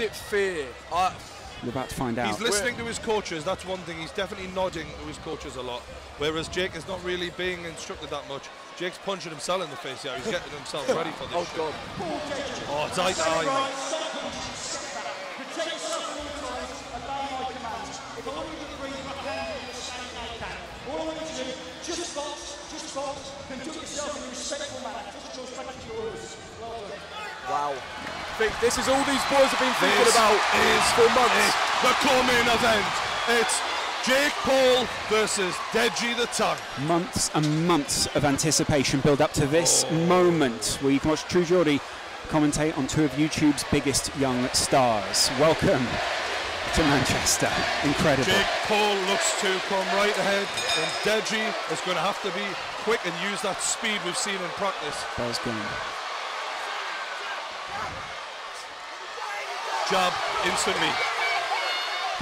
it fear? We're about to find out. He's listening to his coaches, that's one thing. He's definitely nodding to his coaches a lot. Whereas Jake is not really being instructed that much. Jake's punching himself in the face, yeah. He's getting himself ready for this. Oh, God. Oh, it's eye to eye, mate. Just box, conduct yourself in a respectful manner. Just your respect to yours. Well done. Wow. I think this is all these boys have been thinking about for months. The co-main event. It's Jake Paul versus Deji the Tank. Months and months of anticipation build up to this moment where you can watch True Geordie commentate on two of YouTube's biggest young stars. Welcome to Manchester. Incredible. Jake Paul looks to come right ahead, and Deji is going to have to be quick and use that speed we've seen in practice. Bell's going. Jab instantly.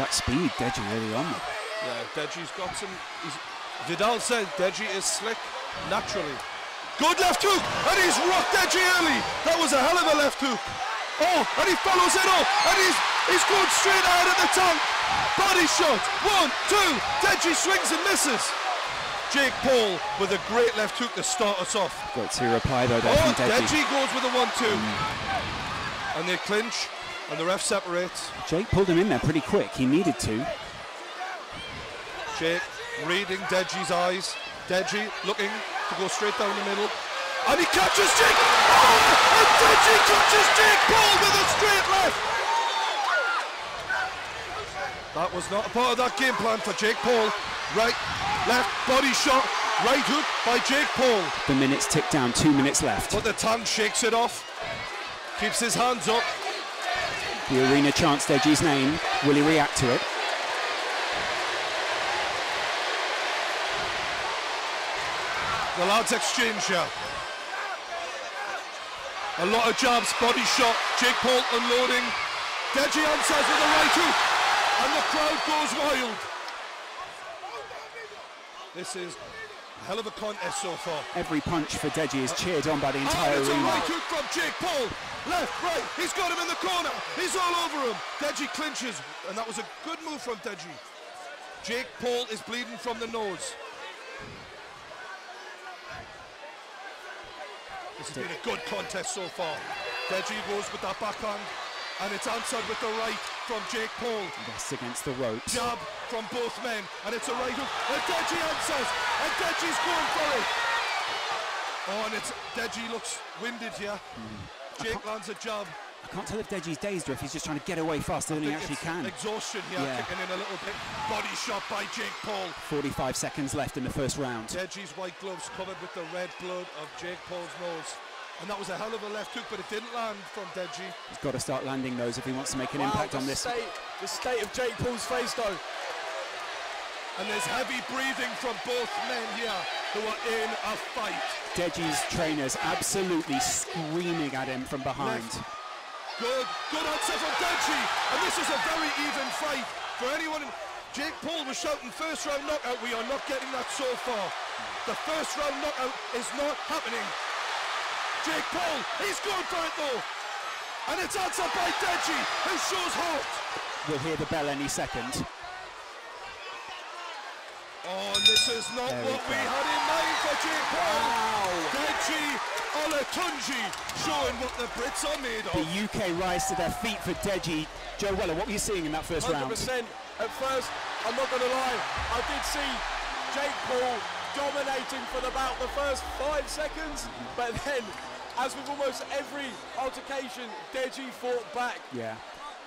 That speed, Deji really on. Yeah, Deji's got some. Vidal said Deji is slick naturally. Good left hook, and he's rocked Deji early. That was a hell of a left hook. Oh, and he follows it up, and he's going straight out of the tank. Body shot. 1, 2. Deji swings and misses. Jake Paul with a great left hook to start us off. Great to reply though there Oh, from Deji. Deji goes with a 1-2. And they clinch, and the ref separates. Jake pulled him in there pretty quick. He needed to. Jake reading Deji's eyes. Deji looking to go straight down the middle. And he catches Jake! Oh! And Deji catches Jake Paul with a straight left! That was not a part of that game plan for Jake Paul. Right, left, body shot, right hook by Jake Paul. The minutes tick down, 2 minutes left. But the Tank shakes it off. Keeps his hands up. The arena chants Deji's name. Will he react to it? The lads exchange here. A lot of jabs, body shot, Jake Paul unloading. Deji answers with a right hook, and the crowd goes wild. This is a hell of a contest so far. Every punch for Deji is cheered on by the entire It's a arena. right hook from Jake Paul. Left, right, he's got him in the corner. He's all over him. Deji clinches, and that was a good move from Deji. Jake Paul is bleeding from the nose. This has been a good contest so far. Deji goes with that backhand, and it's answered with the right from Jake Paul. That's against the ropes. Jab from both men, and it's a right hook, and Deji answers, and Deji's going for it. Oh, and Deji looks winded here. Jake lands a jab. I can't tell if Deji's dazed or if he's just trying to get away faster than he actually can. Exhaustion here, Yeah. kicking in a little bit. Body shot by Jake Paul. 45 seconds left in the first round. Deji's white gloves covered with the red blood of Jake Paul's nose. And that was a hell of a left hook, but it didn't land from Deji. He's got to start landing those if he wants to make an impact on this. The state of Jake Paul's face, though. And there's heavy breathing from both men here who are in a fight. Deji's trainers absolutely screaming at him from behind. Left. Good answer from Deji. And this is a very even fight. For anyone, Jake Paul was shouting first round knockout. We are not getting that so far. The first round knockout is not happening. Jake Paul, he's going for it though. And it's answered by Deji, who shows heart. We'll hear the bell any second. Oh, and this is not what we had in mind for Jake Paul. Wow. Deji Olatunji showing what the Brits are made of. The UK rise to their feet for Deji. Joe Weller, what were you seeing in that first 100%. round? At first, I'm not going to lie, I did see Jake Paul dominating for about the first 5 seconds, but then, as with almost every altercation, Deji fought back. Yeah.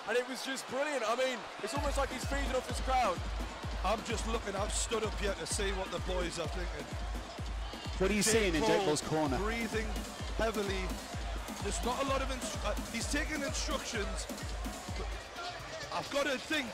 And it was just brilliant. I mean, it's almost like he's feeding off his crowd. I'm just looking, I've stood up here to see what the boys are thinking. What are you seeing in Jake Paul's corner? Breathing heavily. There's not a lot of he's taking instructions. But I've got to think,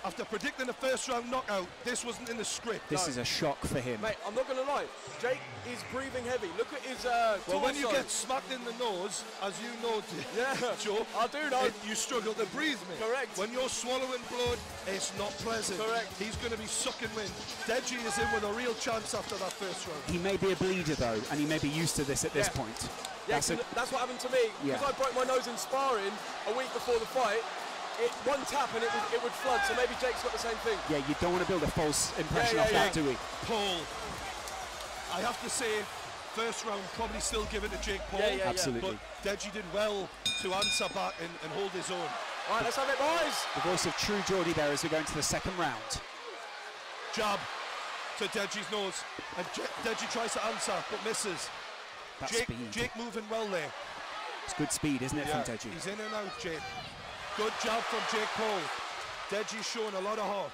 after predicting the first round knockout, this wasn't in the script. This is a shock for him. Mate, I'm not going to lie. Jake is breathing heavy. Look at his well, when you torso. get smacked in the nose, as you know, yeah, Joe, I do know. You struggle to breathe, mate. Correct. When you're swallowing blood, it's not pleasant. Correct. He's going to be sucking wind. Deji is in with a real chance after that first round. He may be a bleeder though, and he may be used to this at this point. Yeah, that's what happened to me. Yeah. Because I broke my nose in sparring a week before the fight. one tap and it would flood, so maybe Jake's got the same thing. Yeah, you don't want to build a false impression off that, do we? Paul, I have to say, first round probably still give it to Jake Paul. Absolutely. But Deji did well to answer back and hold his own. All right, let's have it, boys. The voice of true Geordie there as we go into the second round. Jab to Deji's nose, and Deji tries to answer but misses. Jake moving well there. It's good speed, isn't it, from Deji? He's in and out, Jake. Good job from Jake Paul. Deji's showing a lot of heart.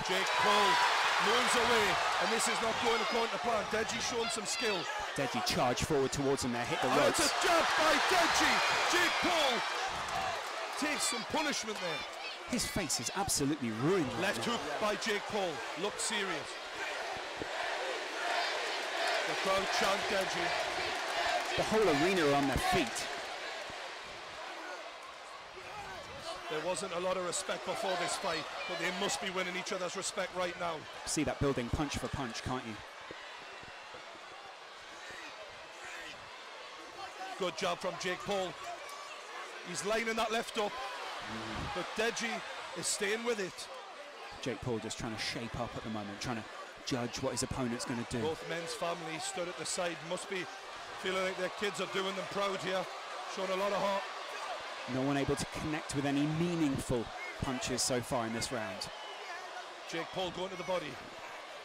Jake Paul moves away, and this is not going according to plan. Deji's showing some skill. Deji charged forward towards him there, hit the And ropes. it's a jab by Deji. Jake Paul takes some punishment there. His face is absolutely ruined. Left hook by Jake Paul. Looked serious. The crowd chant Deji. The whole arena are on their feet. There wasn't a lot of respect before this fight, but they must be winning each other's respect right now. See that building punch for punch, can't you? Good job from Jake Paul. He's lining that left up, but Deji is staying with it. Jake Paul just trying to shape up at the moment, trying to judge what his opponent's going to do. Both men's families stood at the side, must be feeling like their kids are doing them proud here, showing a lot of heart. No one able to connect with any meaningful punches so far in this round. Jake Paul going to the body,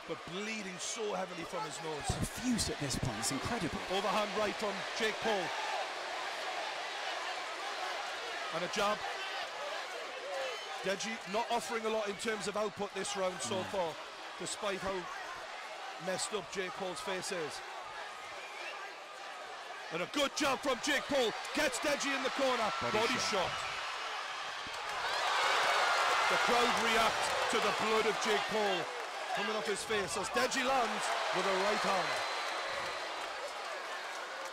but bleeding so heavily from his nose. Profuse at this point, it's incredible. Overhand right from Jake Paul. And a jab. Deji not offering a lot in terms of output this round so far, despite how messed up Jake Paul's face is. And a good jab from Jake Paul. Gets Deji in the corner. Body shot. The crowd react to the blood of Jake Paul coming off his face as Deji lands with a right hand.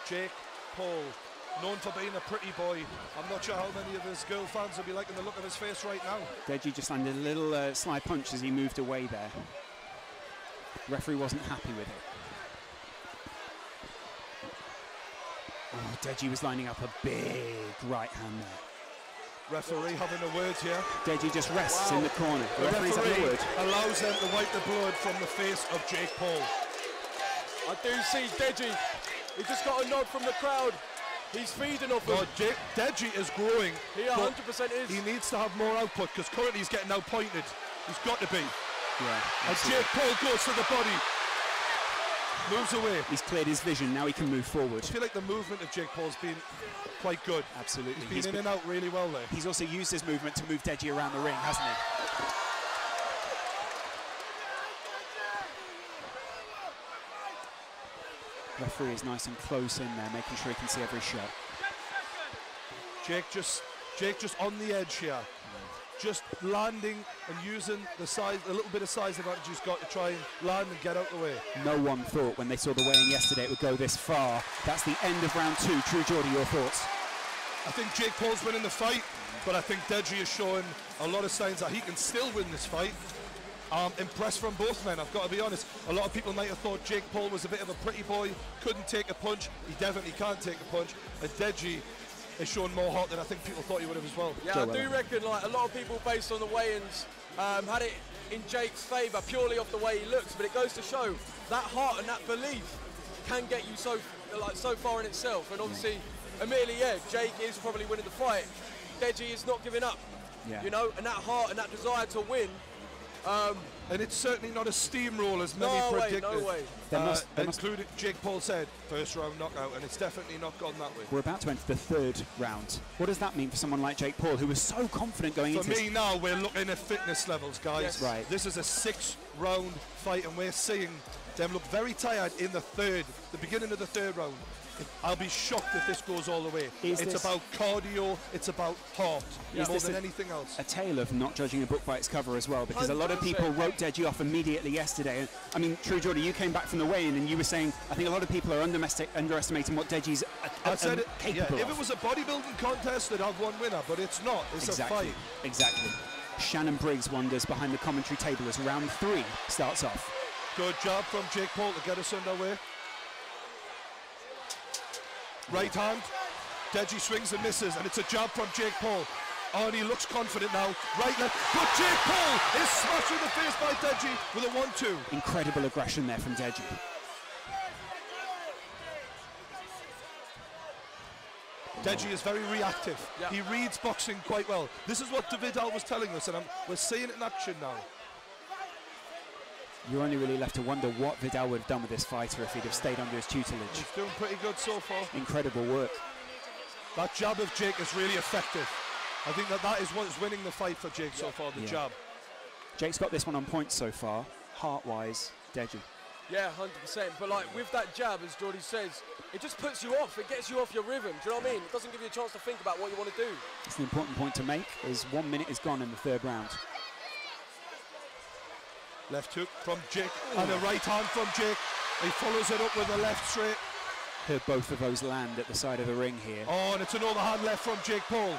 Jake Paul, known for being a pretty boy. I'm not sure how many of his girl fans will be liking the look of his face right now. Deji just landed a little sly punch as he moved away there. Referee wasn't happy with it. Oh, Deji was lining up a big right hand there. Referee having a word here. Deji just rests in the corner. The Referee's having a referee word. allows them to wipe the blood from the face of Jake Paul. I do see Deji. He just got a nod from the crowd. He's feeding off him. Deji is growing. He 100% is. He needs to have more output because currently he's getting outpointed. He's got to be. Yeah, and Jake Paul goes to the body. Moves away. He's cleared his vision, now he can move forward. I feel like the movement of Jake Paul's been quite good. Absolutely. He's been in and out really well there. He's also used his movement to move Deji around the ring, hasn't he? Referee is nice and close in there, making sure he can see every shot. Jake just on the edge here. Just landing and using the size, a little bit of size advantage he's got to try and land and get out the way. No one thought when they saw the weigh-in yesterday it would go this far. That's the end of round two. True Geordie, your thoughts? I think Jake Paul's winning the fight, but I think Deji is showing a lot of signs that he can still win this fight. Impressed from both men, I've got to be honest. A lot of people might have thought Jake Paul was a bit of a pretty boy, couldn't take a punch. He definitely can't take a punch. And Deji is showing more heart than I think people thought he would have as well. Yeah, I do reckon like a lot of people based on the weigh-ins had it in Jake's favour purely off the way he looks, but it goes to show that heart and that belief can get you so far in itself. And obviously, admittedly, yeah, Jake is probably winning the fight. Deji is not giving up, you know, and that heart and that desire to win. And it's certainly not a steamroll as many predicted. No way. Including Jake Paul said, first round knockout, and it's definitely not gone that way. We're about to enter the third round. What does that mean for someone like Jake Paul, who was so confident going into this? For me now, we're looking at fitness levels, guys. Yes. Right. This is a 6-round fight, and we're seeing them look very tired in the beginning of the third round. I'll be shocked if this goes all the way. It's about cardio, it's about heart, more than anything else. A tale of not judging a book by its cover as well, because 100%. a lot of people wrote Deji off immediately yesterday. I mean, True Geordie, you came back from the weigh-in and you were saying, I think a lot of people are underestimating what Deji's capable of. If it was a bodybuilding contest, they'd have one winner, but it's not. It's a fight. Exactly. Shannon Briggs wanders behind the commentary table as round 3 starts off. Good job from Jake Paul to get us underway. Right hand. Deji swings and misses, and it's a jab from Jake Paul. Oh, and he looks confident now. Right, left. But Jake Paul is smashed in the face by Deji with a 1-2. Incredible aggression there from Deji. Deji is very reactive. Yeah. He reads boxing quite well. This is what Vidal was telling us, and we're seeing it in action now. You're only really left to wonder what Vidal would have done with this fighter if he'd have stayed under his tutelage. He's doing pretty good so far. Incredible work. That jab of Jake is really effective. I think that is what is winning the fight for Jake so far, the jab. Jake's got this one on points so far. Heart-wise, Deji. Yeah, 100%. But like with that jab, as Jordy says, it just puts you off. It gets you off your rhythm. Do you know what I mean? It doesn't give you a chance to think about what you want to do. It's an important point to make, as 1 minute is gone in the third round. Left hook from Jake, and a right hand from Jake. He follows it up with a left straight. Heard both of those land at the side of the ring here. Oh, and it's an overhand left from Jake Paul.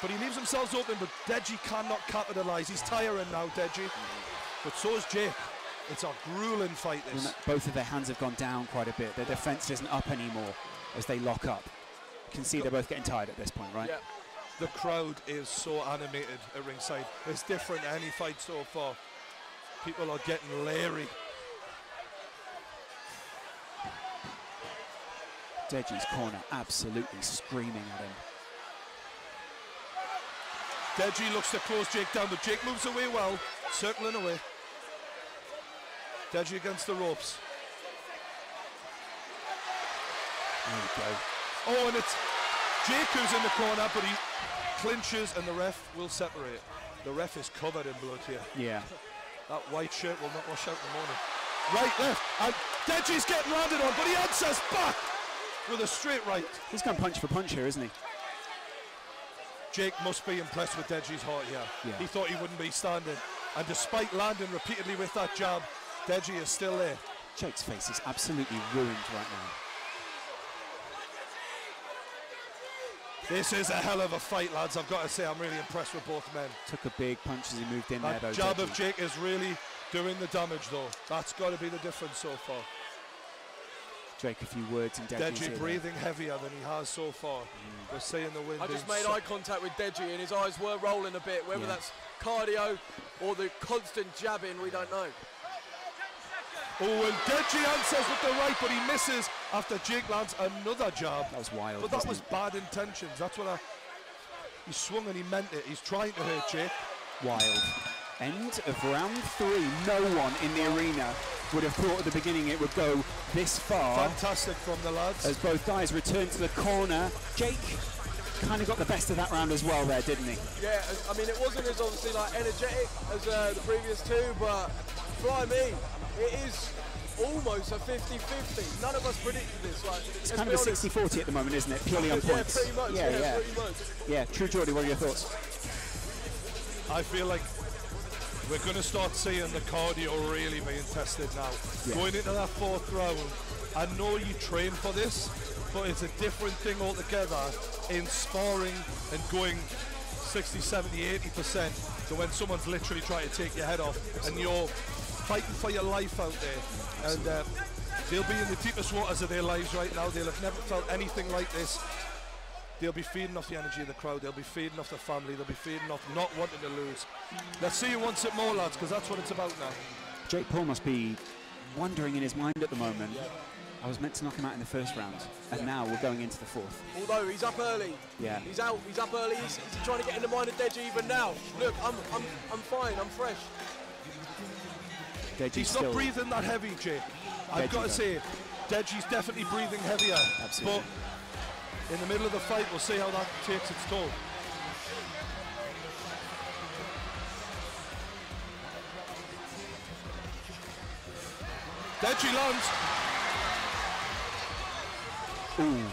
But he leaves himself open, but Deji cannot capitalise. He's tiring now, Deji. But so is Jake. It's a grueling fight, this. Both of their hands have gone down quite a bit. Their defence isn't up anymore as they lock up. You can see they're both getting tired at this point, right? Yeah. The crowd is so animated at ringside. It's different than any fight so far. People are getting leery. Deji's corner absolutely screaming at him. Deji looks to close Jake down, but Jake moves away well, circling away. Deji against the ropes. There you go. Oh, and it's Jake who's in the corner, but he clinches and the ref will separate. The ref is covered in blood here. Yeah. That white shirt will not wash out in the morning. Right, left, and Deji's getting landed on, but he answers back with a straight right. He's going punch for punch here, isn't he? Jake must be impressed with Deji's heart here. Yeah. He thought he wouldn't be standing. And despite landing repeatedly with that jab, Deji is still there. Jake's face is absolutely ruined right now. This is a hell of a fight, lads. I've got to say, I'm really impressed with both men. Took a big punch as he moved in there, That though. jab Deji. of Jake is really doing the damage, though. That's got to be the difference so far. Drake, a few words in Deji's Deji ear breathing heavier than he has so far. We're seeing the wind. I just made eye contact with Deji and his eyes were rolling a bit. Whether that's cardio or the constant jabbing, we don't know. Oh, and Deji answers with the right, but he misses after Jake lands another jab. That was wild. But that was wasn't bad intentions. That's what he swung and he meant it. He's trying to hurt Jake. it? Wild. End of round 3. No one in the arena would have thought at the beginning it would go this far. Fantastic from the lads. As both guys return to the corner. Jake kind of got the best of that round as well there, didn't he? Yeah, I mean, it wasn't as obviously like energetic as the previous two, but fly me, it is almost a 50-50. None of us predicted this. Like, It's kind of a 60-40 at the moment, isn't it? Purely on points. Yeah, pretty much. Yeah, pretty much. Yeah, True Geordie, what are your thoughts? I feel like we're going to start seeing the cardio really being tested now. Yeah. Going into that fourth round, I know you train for this, but it's a different thing altogether in sparring and going 60, 70, 80% to when someone's literally trying to take your head off and you're fighting for your life out there. And they'll be in the deepest waters of their lives right now. They'll have never felt anything like this. They'll be feeding off the energy of the crowd. They'll be feeding off the family. They'll be feeding off not wanting to lose. Let's see who wants it more, lads, because that's what it's about now. Jake Paul must be wondering in his mind at the moment. I was meant to knock him out in the first round, and now we're going into the fourth. Although he's up early. Yeah. He's up early. He's trying to get in the mind of Deji even now. Look, I'm fine. I'm fresh. Deji's He's still not breathing that heavy, Jake. I've got to say, Deji's definitely breathing heavier. Absolutely. But in the middle of the fight, we'll see how that takes its toll. Deji lands. Ooh.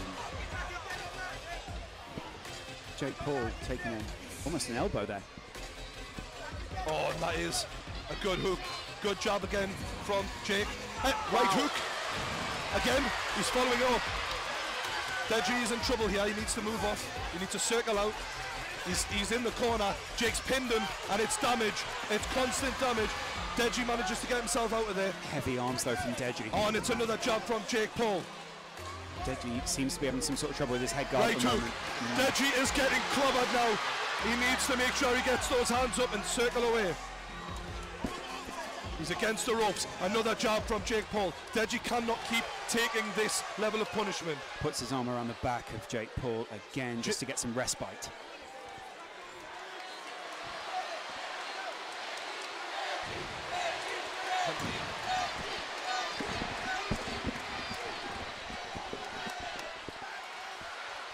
Jake Paul taking in almost an elbow there. Oh, and that is a good hook. Good job again from Jake. Right hook. Again, he's following up. Deji is in trouble here. He needs to move off. He needs to circle out. He's in the corner. Jake's pinned him, and it's damage. It's constant damage. Deji manages to get himself out of there. Heavy arms though from Deji. Oh, and it's another jab from Jake Paul. Deji seems to be having some sort of trouble with his head guard Right at the hook. moment. Deji is getting clobbered now. He needs to make sure he gets those hands up and circle away. He's against the ropes. Another jab from Jake Paul. Deji cannot keep taking this level of punishment. Puts his arm around the back of Jake Paul again just to get some respite.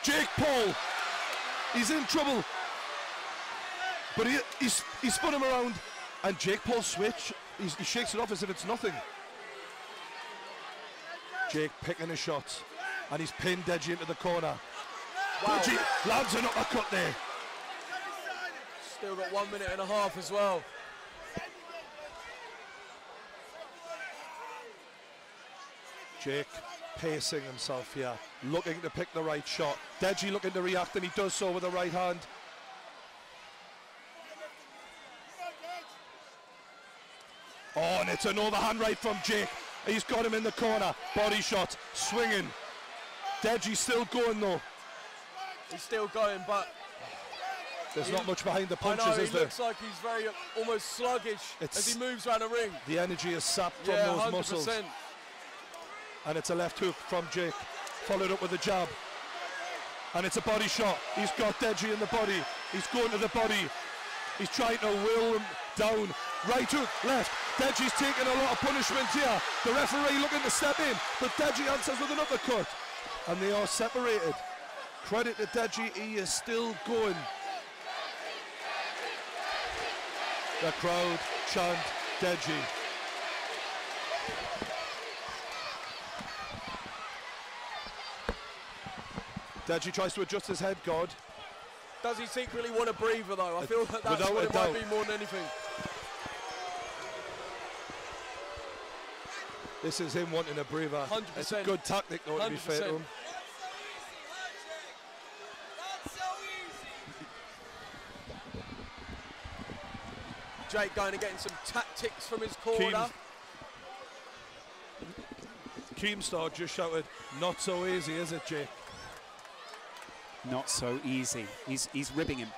Jake Paul, he's in trouble, but he spun him around, and Jake Paul switch, he shakes it off as if it's nothing. Jake picking his shots, and he's pinned Deji into the corner. Wow. Deji lands an uppercut there. Still got 1 minute and a half as well. Jake pacing himself here, looking to pick the right shot. Deji looking to react, and he does so with the right hand. Oh, and it's an overhand right from Jake. He's got him in the corner. Body shot, swinging. Deji still going though. He's still going, but there's not much behind the punches, I know, is there? He looks like he's very almost sluggish as he moves around the ring. The energy is sapped from Yeah, those 100%. muscles. And it's a left hook from Jake, followed up with a jab. And it's a body shot. He's got Deji in the body. He's going to the body. He's trying to will him down. Right hook, left. Deji's taking a lot of punishment here. The referee looking to step in, but Deji answers with an uppercut. And they are separated. Credit to Deji, he is still going. The crowd chant Deji. Deji tries to adjust his head guard. Does he secretly want a breather though? I feel that that's Without what a it doubt. might be more than anything. This is him wanting a breather. 100%. It's a good tactic though, to be fair to him. Jake going and getting some tactics from his corner. Keemstar just shouted, "Not so easy, is it, Jake?" Not so easy. He's ribbing him.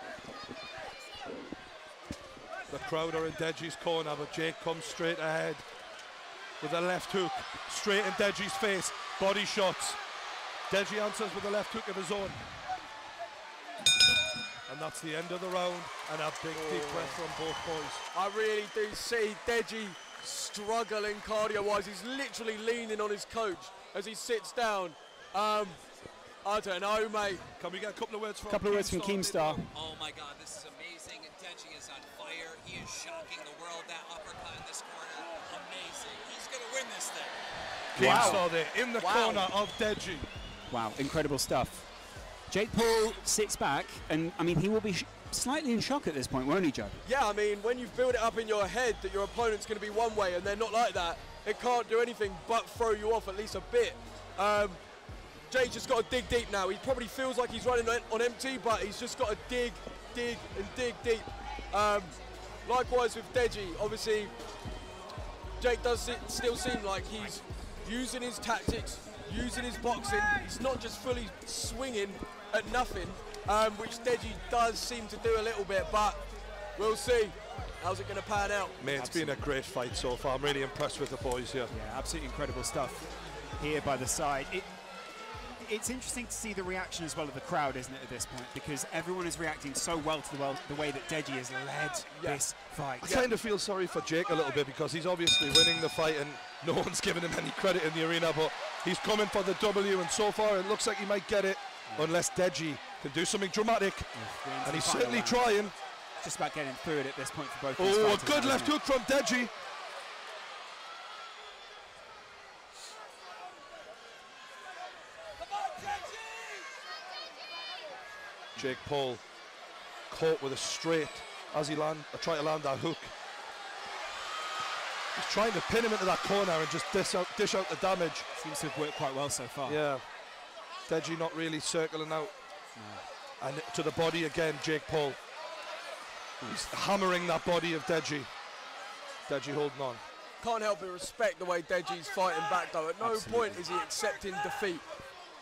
The crowd are in Deji's corner, but Jake comes straight ahead with a left hook, straight in Deji's face. Body shots. Deji answers with a left hook of his own. And that's the end of the round, and a big deep breath from both boys. I really do see Deji struggling cardio-wise. He's literally leaning on his coach as he sits down. I don't know, mate. Can we get a couple of words from Keemstar? Oh my God, this is amazing. Deji is on fire. He is shocking the world. That uppercut in this corner, amazing. He's going to win this thing. Keemstar there in the corner of Deji. Wow, incredible stuff. Jake Paul sits back, and I mean, he will be slightly in shock at this point, won't he, Joe? Yeah, I mean, when you've built it up in your head that your opponent's going to be one way and they're not like that, it can't do anything but throw you off at least a bit. Jake just got to dig deep now. He probably feels like he's running on empty, but he's just got to dig deep. Likewise with Deji, obviously, Jake does still seem like he's using his tactics, using his boxing. He's not just fully swinging at nothing, which Deji does seem to do a little bit, but we'll see. How's it going to pan out? Mate, it's been a great fight so far. I'm really impressed with the boys here. Yeah, absolutely incredible stuff here by the side. It's interesting to see the reaction as well of the crowd, isn't it, at this point? Because everyone is reacting so well to the way that Deji has led this fight. I kind of feel sorry for Jake a little bit because he's obviously winning the fight and no one's giving him any credit in the arena, but he's coming for the W, and so far it looks like he might get it, unless Deji can do something dramatic. And he's certainly trying. Just about getting through it at this point for both these Oh, a fighters good now, left isn't it? hook from Deji. Jake Paul caught with a straight as he try to land that hook. He's trying to pin him into that corner and just dish out the damage. Seems to have worked quite well so far. Yeah. Deji not really circling out. No. And to the body again, Jake Paul. He's hammering that body of Deji. Deji holding on. Can't help but respect the way Deji's fighting back though. At no point is he accepting defeat.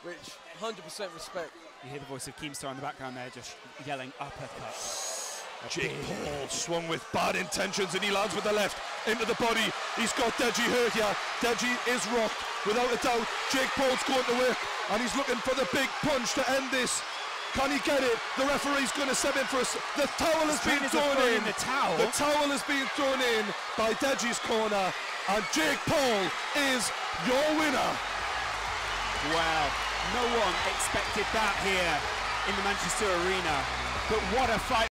which 100% respect. You hear the voice of Keemstar in the background there, just yelling uppercut. Jake Paul swung with bad intentions and he lands with the left into the body. He's got Deji hurt here. Deji is rocked, without a doubt. Jake Paul's going to work and he's looking for the big punch to end this. Can he get it? The referee's going to step in for us. The towel has been thrown in. The towel has been thrown in by Deji's corner, and Jake Paul is your winner. Wow, no one expected that here in the Manchester Arena. But what a fight.